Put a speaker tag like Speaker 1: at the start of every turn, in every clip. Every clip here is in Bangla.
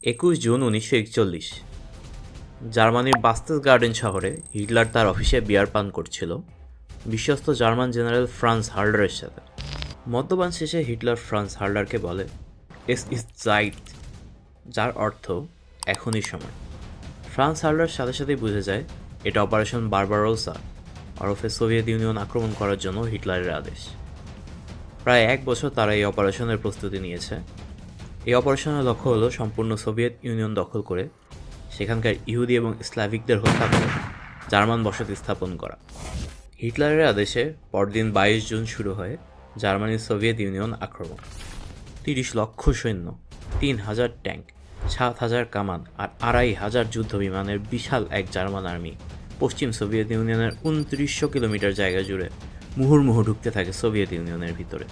Speaker 1: 21 জুন 1941 জার্মানির বাস্তেসগার্ডেন শহরে হিটলার তার অফিসে বিয়ার পান করছিল বিশ্বস্ত জার্মান জেনারেল ফ্রান্স হার্লারের সাথে। মদ্যপান শেষে হিটলার ফ্রান্স হার্লারকে বলে এস ইস জাইট, যার অর্থ এখনই সময়। ফ্রান্স হার্লার সাথে সাথেই বুঝে যায় এটা অপারেশন বারবারোসা ওরফে সোভিয়েত ইউনিয়ন আক্রমণ করার জন্য হিটলারের আদেশ। প্রায় 1 বছর তারা এই অপারেশনের প্রস্তুতি নিয়েছে। এই অপারেশনের লক্ষ্য হলো সম্পূর্ণ সোভিয়েত ইউনিয়ন দখল করে সেখানকার ইহুদি এবং স্লাভিকদের হত্যা করে জার্মান বসতি স্থাপন করা। হিটলারের আদেশে পরদিন 22 জুন শুরু হয় জার্মানির সোভিয়েত ইউনিয়ন আক্রমণ। 30 লক্ষ সৈন্য, 3000 ট্যাঙ্ক, 7000 কামান আর 2500 যুদ্ধ বিমানের বিশাল এক জার্মান আর্মি পশ্চিম সোভিয়েত ইউনিয়নের 2900 কিলোমিটার জায়গা জুড়ে মুহুর্মুহু ঢুকতে থাকে সোভিয়েত ইউনিয়নের ভিতরে।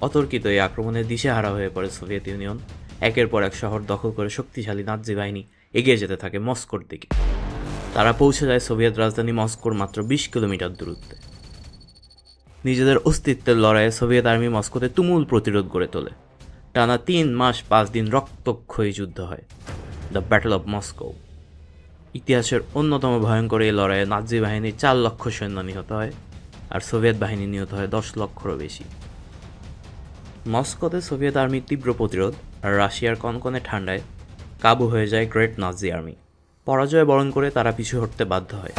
Speaker 1: অতর্কিত এই আক্রমণে দিশেহারা হয়ে পড়ে সোভিয়েত ইউনিয়ন। একের পর এক শহর দখল করে শক্তিশালী নাৎজি বাহিনী এগিয়ে যেতে থাকে মস্কোর দিকে। তারা পৌঁছে যায় সোভিয়েত রাজধানী মস্কোর মাত্র 20 কিলোমিটার দূরত্বে। নিজেদের অস্তিত্বের লড়াইয়ে সোভিয়েত আর্মি মস্কোতে তুমুল প্রতিরোধ গড়ে তোলে। টানা 3 মাস 5 দিন রক্তক্ষয়ী যুদ্ধ হয়, দ্য ব্যাটল অব মস্কো। ইতিহাসের অন্যতম ভয়ঙ্কর এই লড়াইয়ে নাৎজি বাহিনীর 4 লক্ষ সৈন্য নিহত হয় আর সোভিয়েত বাহিনী নিহত হয় 10 লক্ষেরও বেশি। মস্কোতে সোভিয়েত আর্মির তীব্র প্রতিরোধ আর রাশিয়ার কনকনে ঠান্ডায় কাবু হয়ে যায় গ্রেট নাৎজি আর্মি। পরাজয় বরণ করে তারা পিছু হটতে বাধ্য হয়।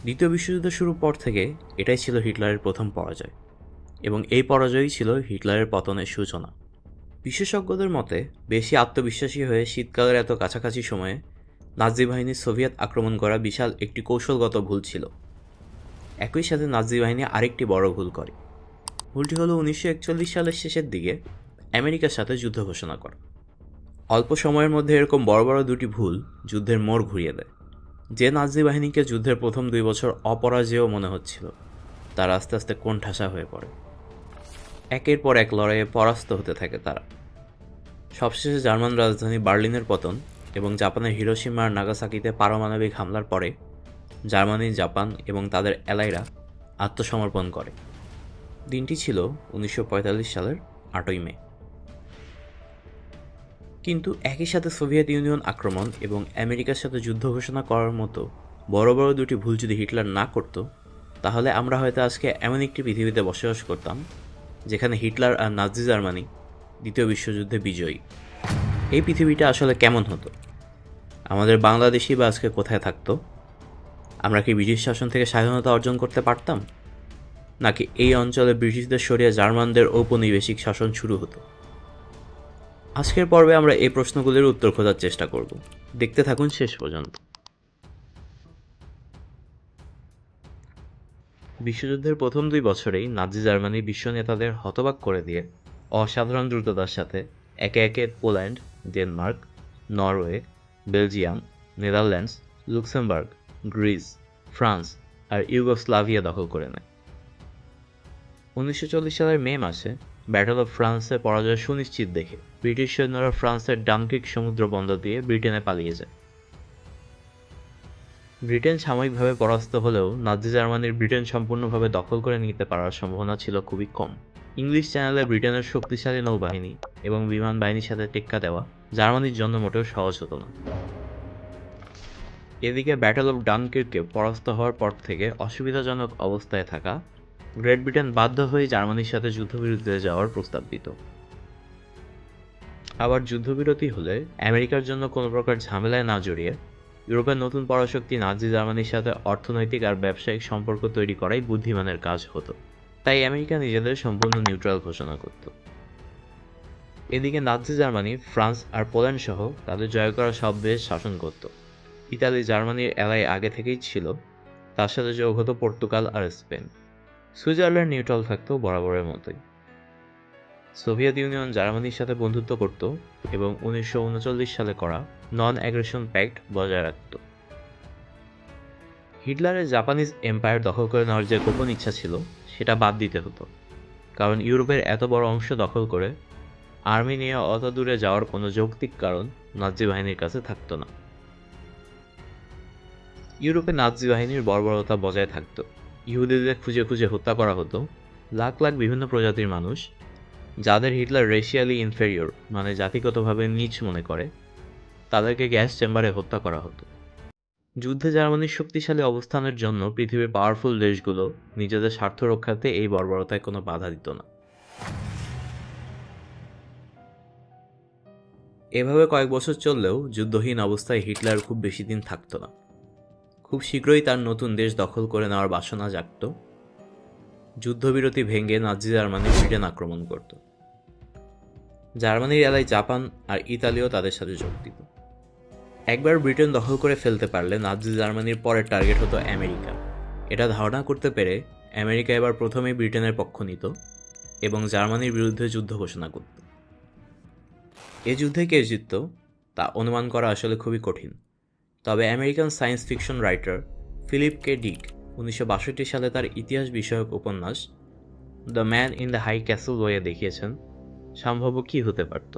Speaker 1: দ্বিতীয় বিশ্বযুদ্ধ শুরুর পর থেকে এটাই ছিল হিটলারের প্রথম পরাজয়, এবং এই পরাজয়ই ছিল হিটলারের পতনের সূচনা। বিশেষজ্ঞদের মতে বেশি আত্মবিশ্বাসী হয়ে শীতকালের এত কাছাকাছি সময়ে নাৎজি বাহিনীর সোভিয়েত আক্রমণ করা বিশাল একটি কৌশলগত ভুল ছিল। একই সাথে নাৎজি বাহিনী আরেকটি বড় ভুল করে। ভুলটি হলো 1941 সালের শেষের দিকে আমেরিকার সাথে যুদ্ধ ঘোষণা করা। অল্প সময়ের মধ্যে এরকম বড় বড় দুটি ভুল যুদ্ধের মোড় ঘুরিয়ে দেয়। যে নাৎজি বাহিনীকে যুদ্ধের প্রথম 2 বছর অপরাজেয় মনে হচ্ছিল, তারা আস্তে আস্তে কোণঠাসা হয়ে পড়ে। একের পর এক লড়াইয়ে পরাস্ত হতে থাকে তারা। সবশেষে জার্মান রাজধানী বার্লিনের পতন এবং জাপানের হিরোশিমা আর নাগাসাকিতে পারমাণবিক হামলার পরে জার্মানি, জাপান এবং তাদের অ্যালাইরা আত্মসমর্পণ করে। দিনটি ছিল 1945 সালের 8ই মে। কিন্তু একই সাথে সোভিয়েত ইউনিয়ন আক্রমণ এবং আমেরিকার সাথে যুদ্ধ ঘোষণা করার মতো বড় বড় দুটি ভুল যদি হিটলার না করত, তাহলে আমরা হয়তো আজকে এমন একটি পৃথিবীতে বসবাস করতাম যেখানে হিটলার আর নাৎজি জার্মানি দ্বিতীয় বিশ্বযুদ্ধে বিজয়ী। এই পৃথিবীটা আসলে কেমন হতো? আমাদের বাংলাদেশি বা আজকে কোথায় থাকতো? আমরা কি ব্রিটিশ শাসন থেকে স্বাধীনতা অর্জন করতে পারতাম, নাকি এই অঞ্চলে ব্রিটিশদের সরিয়ে জার্মানদের ঔপনিবেশিক শাসন শুরু হতো? আজকের পর্বে আমরা এই প্রশ্নগুলির উত্তর খোঁজার চেষ্টা করব। দেখতে থাকুন শেষ পর্যন্ত। বিশ্বযুদ্ধের প্রথম 2 বছরেই নাৎজি জার্মানি বিশ্ব নেতাদের হতবাক করে দিয়ে অসাধারণ দ্রুততার সাথে একে একে Poland, Denmark, Norway, Belgium, Netherlands, Luxembourg, Greece, France আর ইউগোস্লাভিয়া দখল করে নেয়। 1940 সালের মে মাসে ব্যাটল অফ ফ্রান্সে পরাজয় সুনিশ্চিত দেখে ব্রিটিশ সৈন্যরা ফ্রান্সের ডানকির্ক সমুদ্র বন্দর দিয়ে ব্রিটেনে পালিয়ে যায়। ব্রিটেন সাময়িকভাবে পরাস্ত হলেও নাৎজি জার্মানির ব্রিটেন সম্পূর্ণভাবে দখল করে নিতে পারার সম্ভাবনা ছিল খুবই কম। ইংলিশ চ্যানেলে ব্রিটেনের শক্তিশালী নৌবাহিনী এবং বিমান বাহিনীর সাথে টেক্কা দেওয়া জার্মানির জন্য মোটেও সহজ হতো না। এদিকে ব্যাটল অফ ডানকির্কে পরাস্ত হওয়ার পর থেকে অসুবিধাজনক অবস্থায় থাকা গ্রেট ব্রিটেন বাধ্য হয়ে জার্মানির সাথে যুদ্ধবিরতিতে যাওয়ার প্রস্তাব দিত। আবার যুদ্ধবিরতি হলে আমেরিকার জন্য কোনো প্রকার ঝামেলায় না জড়িয়ে ইউরোপের নতুন পরাশক্তি নাৎজি জার্মানির সাথে অর্থনৈতিক আর ব্যবসায়িক সম্পর্ক তৈরি করাই বুদ্ধিমানের কাজ হতো। তাই আমেরিকা নিজেদের সম্পূর্ণ নিউট্রাল ঘোষণা করত। এদিকে নাৎজি জার্মানি ফ্রান্স আর পোল্যান্ড সহ তাদের জয় করা সব দেশ শাসন করত। ইতালি জার্মানির অ্যালাই আগে থেকেই ছিল, তার সাথে যোগ হতো পর্তুগাল আর স্পেন। সুইজারল্যান্ড নিউট্রাল থাকতো বরাবরের মতোই। সোভিয়েত ইউনিয়ন জার্মানির সাথে বন্ধুত্ব করত এবং 1939 সালে করা নন অ্যাগ্রেশন প্যাক্ট বজায় রাখত। হিটলারের জাপানিজ এম্পায়ার দখল করে নেওয়ার যে গোপন ইচ্ছা ছিল সেটা বাদ দিতে হতো, কারণ ইউরোপের এত বড় অংশ দখল করে আর্মি নিয়ে অত দূরে যাওয়ার কোনো যৌক্তিক কারণ নাৎজি বাহিনীর কাছে থাকতো না। ইউরোপে নাৎজি বাহিনীর বর্বরতা বজায় থাকত। ইহুদিদের খুঁজে খুঁজে হত্যা করা হতো। লাখ লাখ বিভিন্ন প্রজাতির মানুষ যাদের হিটলার রেশিয়ালি ইনফেরিয়র মানে জাতিগতভাবে নীচ মনে করে তাদেরকে গ্যাস চেম্বারে হত্যা করা হতো। যুদ্ধে জার্মানির শক্তিশালী অবস্থানের জন্য পৃথিবীর পাওয়ারফুল দেশগুলো নিজেদের স্বার্থ রক্ষার্থে এই বর্বরতায় কোনো বাধা দিত না। এভাবে কয়েক বছর চললেও যুদ্ধহীন অবস্থায় হিটলার খুব বেশি দিন থাকত না। খুব শীঘ্রই তার নতুন দেশ দখল করে নেওয়ার বাসনা জাগত। যুদ্ধবিরতি ভেঙে নাজি জার্মানি ব্রিটেন আক্রমণ করত। জার্মানির এলাকায় জাপান আর ইতালিও তাদের সাথে যোগ দিত। একবার ব্রিটেন দখল করে ফেলতে পারলে নাজি জার্মানির পরের টার্গেট হতো আমেরিকা। এটা ধারণা করতে পেরে আমেরিকা এবার প্রথমেই ব্রিটেনের পক্ষ নিত এবং জার্মানির বিরুদ্ধে যুদ্ধ ঘোষণা করত। এ যুদ্ধে কে জিতত তা অনুমান করা আসলে খুবই কঠিন, তবে American science fiction writer Philip K Dick 1962 সালে তার ইতিহাস বিষয়ক উপন্যাস the man in the high castle বইয়ে দেখিয়েছেন সম্ভাব্য কী হতে পারত।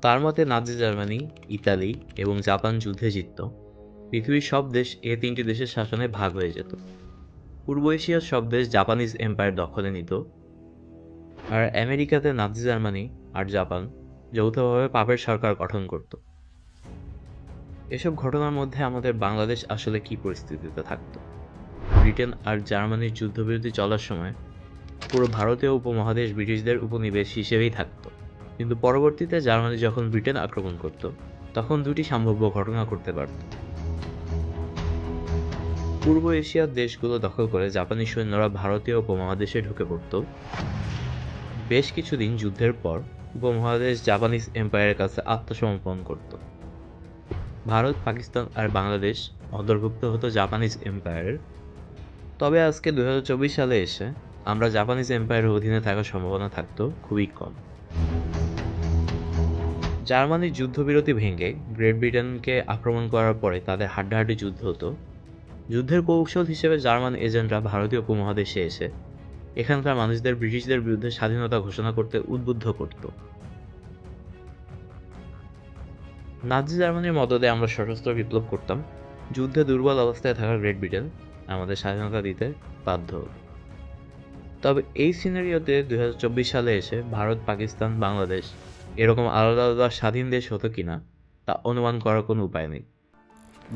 Speaker 1: তার মতে নাজি জার্মানি, ইতালি এবং জাপান যুদ্ধে জিতত, পৃথিবীর সব দেশ এ তিনটি দেশের শাসনে ভাগ হয়ে যেত, পূর্ব এশিয়ার সব দেশ জাপানিজ এম্পায়ার দখলে নিত, আর আমেরিকাতে নাজি জার্মানি আর জাপান যৌথভাবে পাপের সরকার গঠন করত। এসব ঘটনার মধ্যে আমাদের বাংলাদেশ আসলে কী পরিস্থিতিতে থাকত? ব্রিটেন আর জার্মানির যুদ্ধবিরতি চলার সময় পুরো ভারতীয় উপমহাদেশ ব্রিটিশদের উপনিবেশ হিসেবেই থাকত, কিন্তু পরবর্তীতে জার্মানি যখন ব্রিটেন আক্রমণ করত তখন দুটি সম্ভাব্য ঘটনা করতে পারত। পূর্ব এশিয়ার দেশগুলো দখল করে জাপানি সৈন্যরা ভারতীয় উপমহাদেশে ঢুকে পড়ত। বেশ কিছুদিন যুদ্ধের পর উপমহাদেশ জাপানিজ এম্পায়ারের কাছে আত্মসমর্পণ করত। ভারত, পাকিস্তান আর বাংলাদেশ অন্তর্ভুক্ত হতো জাপানিজ এম্পায়ারের। তবে আজকে 2024 সালে এসে আমরা জাপানিজ এম্পায়ারের অধীনে থাকার সম্ভাবনা থাকতো খুবই কম। জার্মানির যুদ্ধবিরতি ভেঙে গ্রেট ব্রিটেনকে আক্রমণ করার পরে তাদের হাড্ডাহাড্ডি যুদ্ধ হতো। যুদ্ধের কৌশল হিসেবে জার্মান এজেন্টরা ভারতীয় উপমহাদেশে এসে এখানকার মানুষদের ব্রিটিশদের বিরুদ্ধে স্বাধীনতা ঘোষণা করতে উদ্বুদ্ধ করত। নাজি জার্মানির মদদে আমরা সশস্ত্র বিপ্লব করতাম। যুদ্ধে দুর্বল অবস্থায় থাকা গ্রেট ব্রিটেন আমাদের স্বাধীনতা দিতে বাধ্য হতো। তবে এই সিনারিওতে 2024 সালে এসে ভারত, পাকিস্তান, বাংলাদেশ এরকম আলাদা আলাদা স্বাধীন দেশ হতো কিনা তা অনুমান করার কোনো উপায় নেই।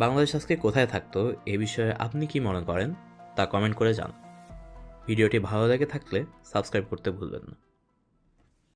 Speaker 1: বাংলাদেশ আজকে কোথায় থাকতো এ বিষয়ে আপনি কি মনে করেন তা কমেন্ট করে জানান। ভিডিওটি ভালো লেগে থাকলে সাবস্ক্রাইব করতে ভুলবেন না।